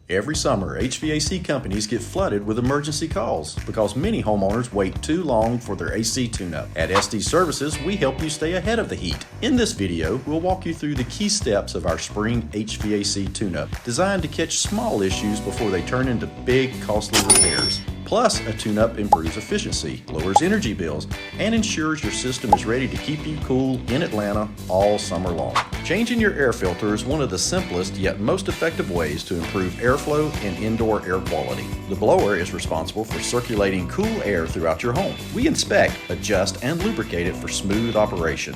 Every summer, HVAC companies get flooded with emergency calls because many homeowners wait too long for their AC tune-up. At Estes Services, we help you stay ahead of the heat. In this video, we'll walk you through the key steps of our spring HVAC tune-up, designed to catch small issues before they turn into big, costly repairs. Plus, a tune-up improves efficiency, lowers energy bills, and ensures your system is ready to keep you cool in Atlanta all summer long. Changing your air filter is one of the simplest yet most effective ways to improve airflow and indoor air quality. The blower is responsible for circulating cool air throughout your home. We inspect, adjust, and lubricate it for smooth operation.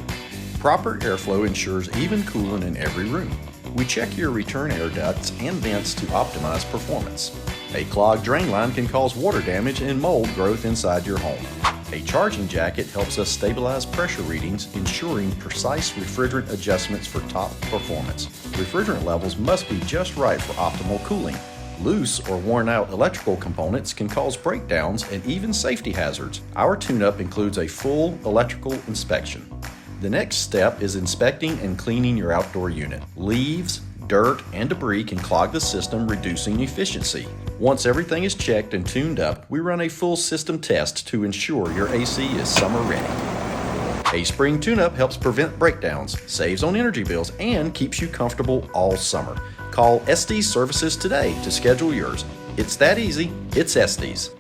Proper airflow ensures even cooling in every room. We check your return air ducts and vents to optimize performance. A clogged drain line can cause water damage and mold growth inside your home. A charging jacket helps us stabilize pressure readings, ensuring precise refrigerant adjustments for top performance. Refrigerant levels must be just right for optimal cooling. Loose or worn out electrical components can cause breakdowns and even safety hazards. Our tune-up includes a full electrical inspection. The next step is inspecting and cleaning your outdoor unit. Leaves, dirt, and debris can clog the system, reducing efficiency. Once everything is checked and tuned up, we run a full system test to ensure your AC is summer ready. A spring tune-up helps prevent breakdowns, saves on energy bills, and keeps you comfortable all summer. Call Estes Services today to schedule yours. It's that easy. It's Estes.